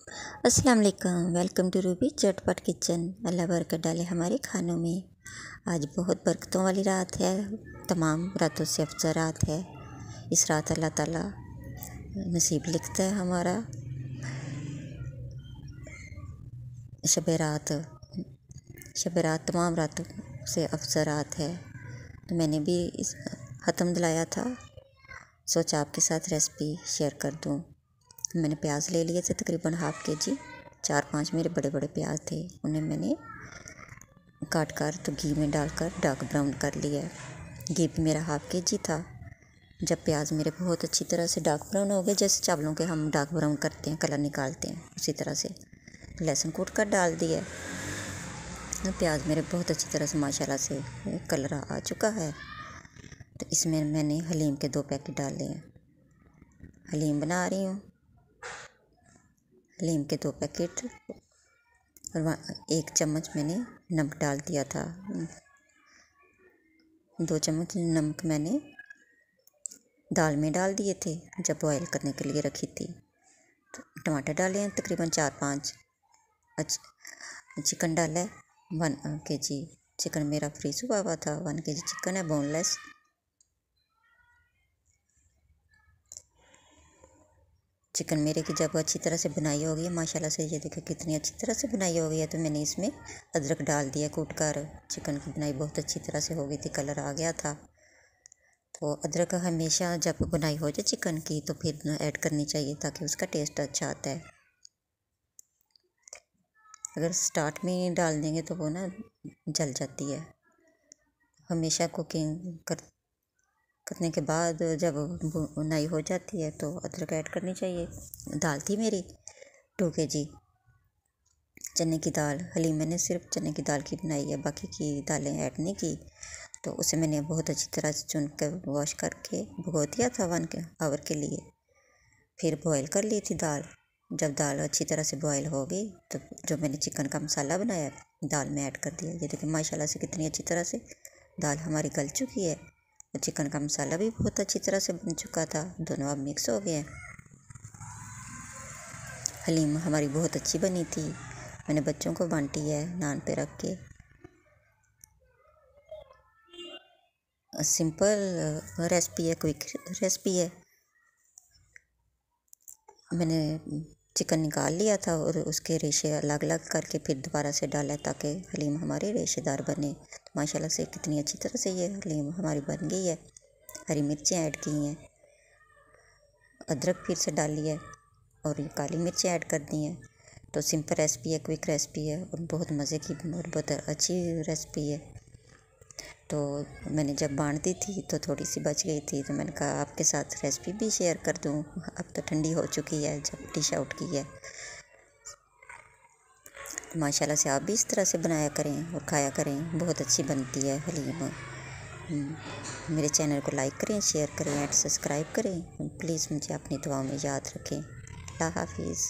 अस्सलाम वालेकुम। Welcome to Ruby चटपट किचन। अल्लाह बरकत डाले हमारे खानों में। आज बहुत बरकतों वाली रात है, तमाम रातों से अफजल रात है। इस रात अल्लाह ताला नसीब लिखता है हमारा। शब रात तमाम रातों से अफजल रात है। तो मैंने भी इस ख़त्म दिलाया था, सोचा आपके साथ रेसिपी शेयर कर दूँ। मैंने प्याज ले लिए थे तकरीबन ½ kg। 4-5 मेरे बड़े बड़े प्याज थे, उन्हें मैंने काट कर तो घी में डालकर डार्क ब्राउन कर लिया। घी भी मेरा ½ kg था। जब प्याज मेरे बहुत अच्छी तरह से डार्क ब्राउन हो गए, जैसे चावलों के हम डार्क ब्राउन करते हैं, कलर निकालते हैं, उसी तरह से लहसुन कूट कर डाल दिया। प्याज मेरे बहुत अच्छी तरह से माशाल्लाह से कलर आ चुका है। तो इसमें मैंने हलीम के 2 पैकेट डाले हैं। हलीम बना रही हूँ। हलीम के 2 पैकेट और 1 चम्मच मैंने नमक डाल दिया था। 2 चम्मच नमक मैंने दाल में डाल दिए थे जब बॉयल करने के लिए रखी थी। तो टमाटर डाले हैं तकरीबन 4-5। चिकन डाला है 1 kg। चिकन मेरा फ्रीज हुआ था। 1 kg चिकन है, बोनलेस। चिकन मेरे की जब अच्छी तरह से बनाई हो गई है, माशाल्लाह से ये देखिए कितनी अच्छी तरह से बनाई हो गई है, तो मैंने इसमें अदरक डाल दिया कूट कर। चिकन की बनाई बहुत अच्छी तरह से हो गई थी, कलर आ गया था। तो अदरक हमेशा जब बनाई हो जाए चिकन की तो फिर ऐड करनी चाहिए, ताकि उसका टेस्ट अच्छा आता है। अगर स्टार्ट में डाल देंगे तो वो ना जल जाती है। हमेशा कुकिंग करने के बाद जब बुनाई हो जाती है तो अदरक ऐड करनी चाहिए। दाल थी मेरी 2 kg चने की दाल। हलीम मैंने सिर्फ चने की दाल की बनाई है, बाकी की दालें ऐड नहीं की। तो उसे मैंने बहुत अच्छी तरह से चुन कर वॉश करके भिगो दिया था 1 आवर के लिए। फिर बॉयल कर ली थी दाल। जब दाल अच्छी तरह से बॉयल हो गई तो जो मैंने चिकन का मसाला बनाया दाल में ऐड कर दिया। ये देखिए माशाल्लाह से कितनी अच्छी तरह से दाल हमारी गल चुकी है और चिकन का मसाला भी बहुत अच्छी तरह से बन चुका था। दोनों अब मिक्स हो गए हैं। हलीम हमारी बहुत अच्छी बनी थी। मैंने बच्चों को बांटी है नान पे रख के। सिंपल रेसिपी है, क्विक रेसिपी है। मैंने चिकन निकाल लिया था और उसके रेशे अलग अलग करके फिर दोबारा से डाला, ताकि हलीम हमारी रेशेदार बने। तो माशाल्लाह से कितनी अच्छी तरह से ये हलीम हमारी बन गई है। हरी मिर्चें ऐड की हैं, अदरक फिर से डाली है और ये काली मिर्चें ऐड कर दी हैं। तो सिंपल रेसिपी है, क्विक रेसिपी है और बहुत मज़े की और बहुत अच्छी रेसिपी है। तो मैंने जब बांट दी थी तो थोड़ी सी बच गई थी, तो मैंने कहा आपके साथ रेसिपी भी शेयर कर दूँ। अब तो ठंडी हो चुकी है जब डिश आउट की है। माशाल्लाह से आप भी इस तरह से बनाया करें और खाया करें, बहुत अच्छी बनती है हलीम। मेरे चैनल को लाइक करें, शेयर करें एंड सब्सक्राइब करें। प्लीज़ मुझे अपनी दुआओं में याद रखें। अल्लाह हाफिज़।